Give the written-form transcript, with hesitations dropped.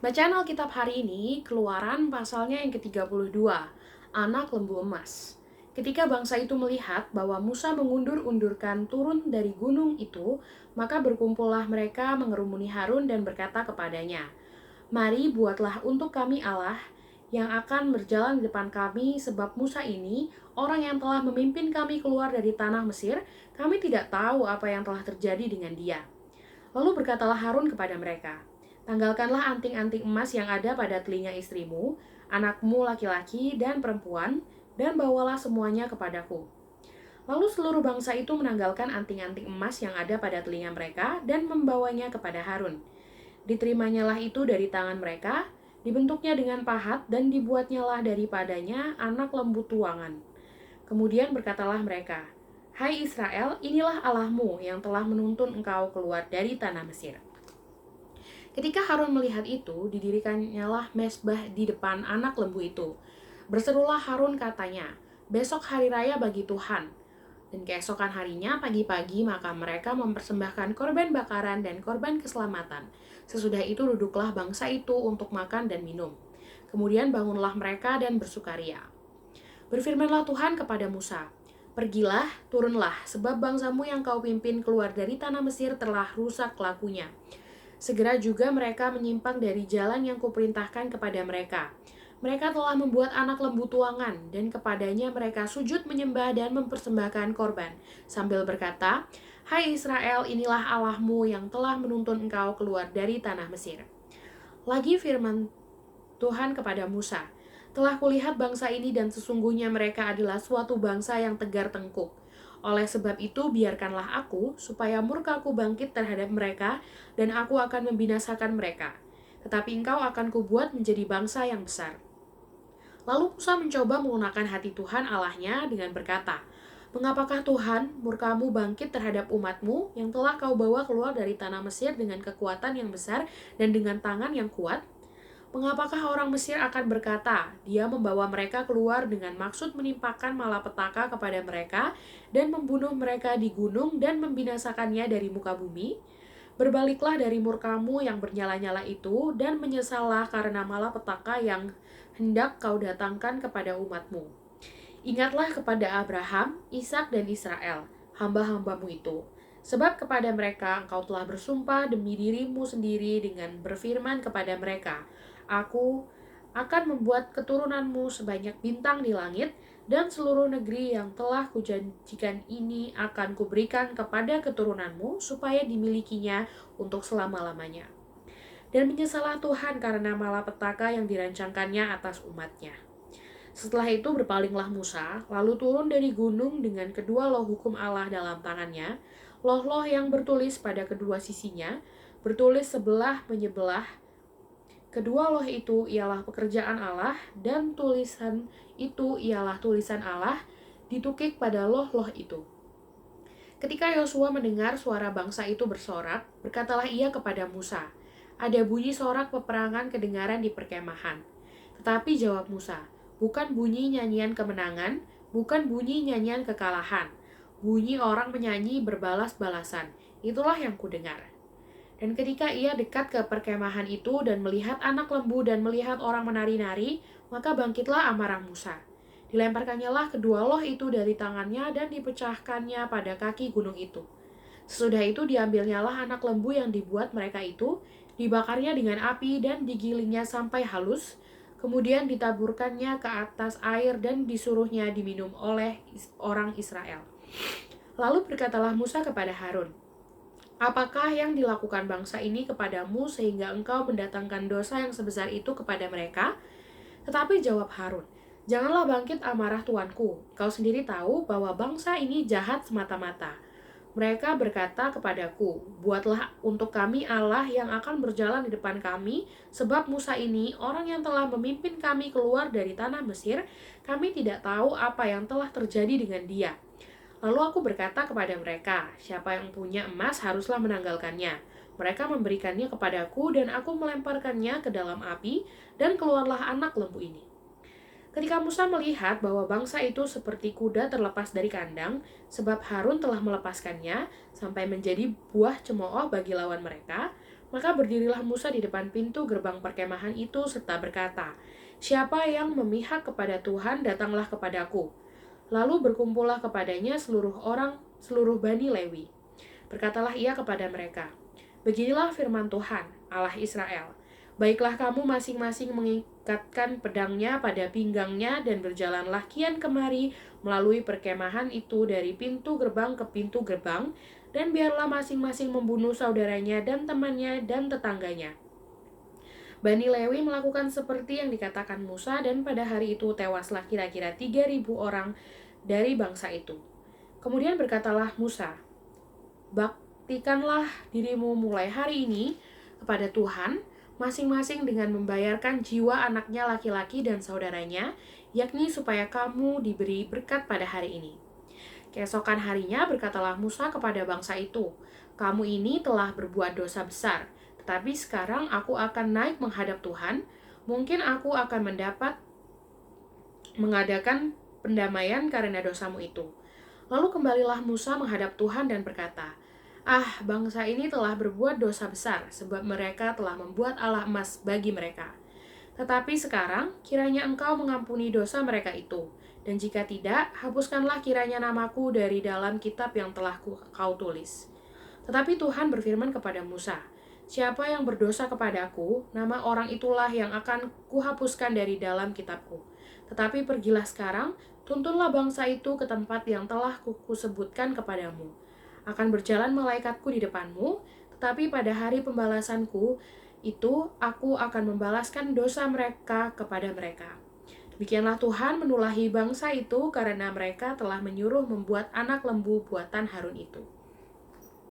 Bacaan Alkitab hari ini, Keluaran pasalnya yang ke-32, anak lembu emas. Ketika bangsa itu melihat bahwa Musa mengundur-undurkan turun dari gunung itu, maka berkumpullah mereka mengerumuni Harun dan berkata kepadanya, "Mari buatlah untuk kami Allah yang akan berjalan di depan kami, sebab Musa ini, orang yang telah memimpin kami keluar dari tanah Mesir, kami tidak tahu apa yang telah terjadi dengan dia." Lalu berkatalah Harun kepada mereka, "Tanggalkanlah anting-anting emas yang ada pada telinga istrimu, anakmu laki-laki dan perempuan, dan bawalah semuanya kepadaku." Lalu seluruh bangsa itu menanggalkan anting-anting emas yang ada pada telinga mereka dan membawanya kepada Harun. Diterimanya itu dari tangan mereka, dibentuknya dengan pahat dan dibuatnyalah daripadanya anak lembu tuangan. Kemudian berkatalah mereka, "Hai Israel, inilah Allahmu yang telah menuntun engkau keluar dari tanah Mesir." Ketika Harun melihat itu, didirikannya mezbah di depan anak lembu itu. Berserulah Harun katanya, "Besok hari raya bagi Tuhan." Dan keesokan harinya pagi-pagi maka mereka mempersembahkan korban bakaran dan korban keselamatan. Sesudah itu duduklah bangsa itu untuk makan dan minum. Kemudian bangunlah mereka dan bersukaria. Berfirmanlah Tuhan kepada Musa, "Pergilah, turunlah, sebab bangsamu yang kau pimpin keluar dari tanah Mesir telah rusak lakunya." Segera juga mereka menyimpang dari jalan yang kuperintahkan kepada mereka. Mereka telah membuat anak lembu tuangan, dan kepadanya mereka sujud menyembah dan mempersembahkan korban, sambil berkata, "Hai Israel, inilah Allahmu yang telah menuntun engkau keluar dari tanah Mesir." Lagi firman Tuhan kepada Musa, "Telah kulihat bangsa ini dan sesungguhnya mereka adalah suatu bangsa yang tegar tengkuk. Oleh sebab itu biarkanlah aku, supaya murkaku bangkit terhadap mereka, dan aku akan membinasakan mereka. Tetapi engkau akan kubuat menjadi bangsa yang besar." Lalu Musa mencoba menggunakan hati Tuhan Allahnya dengan berkata, "Mengapakah Tuhan murkamu bangkit terhadap umatmu yang telah kau bawa keluar dari tanah Mesir dengan kekuatan yang besar dan dengan tangan yang kuat? Mengapakah orang Mesir akan berkata, 'Dia membawa mereka keluar dengan maksud menimpakan malapetaka kepada mereka dan membunuh mereka di gunung dan membinasakannya dari muka bumi?' Berbaliklah dari murkamu yang bernyala-nyala itu dan menyesallah karena malapetaka yang hendak kau datangkan kepada umatmu. Ingatlah kepada Abraham, Ishak dan Israel, hamba-hambamu itu. Sebab kepada mereka engkau telah bersumpah demi dirimu sendiri dengan berfirman kepada mereka, 'Aku akan membuat keturunanmu sebanyak bintang di langit, dan seluruh negeri yang telah kujanjikan ini akan kuberikan kepada keturunanmu supaya dimilikinya untuk selama-lamanya.' Dan menyesallah Tuhan karena malapetaka yang dirancangkannya atas umatnya. Setelah itu berpalinglah Musa, lalu turun dari gunung dengan kedua loh hukum Allah dalam tangannya, loh-loh yang bertulis pada kedua sisinya, bertulis sebelah menyebelah. Kedua loh itu ialah pekerjaan Allah, dan tulisan itu ialah tulisan Allah, ditukik pada loh-loh itu. Ketika Yosua mendengar suara bangsa itu bersorak, berkatalah ia kepada Musa, "Ada bunyi sorak peperangan kedengaran di perkemahan." Tetapi jawab Musa, "Bukan bunyi nyanyian kemenangan, bukan bunyi nyanyian kekalahan. Bunyi orang menyanyi berbalas-balasan. Itulah yang kudengar." Dan ketika ia dekat ke perkemahan itu dan melihat anak lembu dan melihat orang menari-nari, maka bangkitlah amarah Musa. Dilemparkannya kedua loh itu dari tangannya dan dipecahkannya pada kaki gunung itu. Sesudah itu diambilnyalah anak lembu yang dibuat mereka itu, dibakarnya dengan api dan digilingnya sampai halus, kemudian ditaburkannya ke atas air dan disuruhnya diminum oleh orang Israel. Lalu berkatalah Musa kepada Harun, "Apakah yang dilakukan bangsa ini kepadamu sehingga engkau mendatangkan dosa yang sebesar itu kepada mereka?" Tetapi jawab Harun, "Janganlah bangkit amarah tuanku. Kau sendiri tahu bahwa bangsa ini jahat semata-mata. Mereka berkata kepadaku, 'Buatlah untuk kami Allah yang akan berjalan di depan kami, sebab Musa ini, orang yang telah memimpin kami keluar dari tanah Mesir, kami tidak tahu apa yang telah terjadi dengan dia.' Lalu aku berkata kepada mereka, 'Siapa yang punya emas haruslah menanggalkannya.' Mereka memberikannya kepadaku dan aku melemparkannya ke dalam api, dan keluarlah anak lembu ini." Ketika Musa melihat bahwa bangsa itu seperti kuda terlepas dari kandang, sebab Harun telah melepaskannya sampai menjadi buah cemooh bagi lawan mereka, Maka berdirilah Musa di depan pintu gerbang perkemahan itu serta berkata, "Siapa yang memihak kepada Tuhan, datanglah kepadaku." Lalu berkumpullah kepadanya seluruh Bani Lewi. Berkatalah ia kepada mereka, "Beginilah firman Tuhan, Allah Israel. Baiklah kamu masing-masing mengikatkan pedangnya pada pinggangnya dan berjalanlah kian kemari melalui perkemahan itu dari pintu gerbang ke pintu gerbang, dan biarlah masing-masing membunuh saudaranya dan temannya dan tetangganya." Bani Lewi melakukan seperti yang dikatakan Musa, dan pada hari itu tewaslah kira-kira 3.000 orang dari bangsa itu. Kemudian berkatalah Musa, "Baktikanlah dirimu mulai hari ini kepada Tuhan, masing-masing dengan membayarkan jiwa anaknya laki-laki dan saudaranya, yakni supaya kamu diberi berkat pada hari ini." Keesokan harinya berkatalah Musa kepada bangsa itu, "Kamu ini telah berbuat dosa besar, tetapi sekarang aku akan naik menghadap Tuhan. Mungkin aku akan mengadakan pendamaian karena dosamu itu." Lalu kembalilah Musa menghadap Tuhan dan berkata, "Ah, bangsa ini telah berbuat dosa besar, sebab mereka telah membuat Allah emas bagi mereka. Tetapi sekarang, kiranya Engkau mengampuni dosa mereka itu, dan jika tidak, hapuskanlah kiranya namaku dari dalam kitab yang telah kau tulis." Tetapi Tuhan berfirman kepada Musa, "Siapa yang berdosa kepadaku, nama orang itulah yang akan kuhapuskan dari dalam kitabku. Tetapi pergilah sekarang, tuntunlah bangsa itu ke tempat yang telah kusebutkan kepadamu. Akan berjalan malaikatku di depanmu, tetapi pada hari pembalasanku itu aku akan membalaskan dosa mereka kepada mereka." Demikianlah Tuhan menulahi bangsa itu karena mereka telah menyuruh membuat anak lembu buatan Harun itu.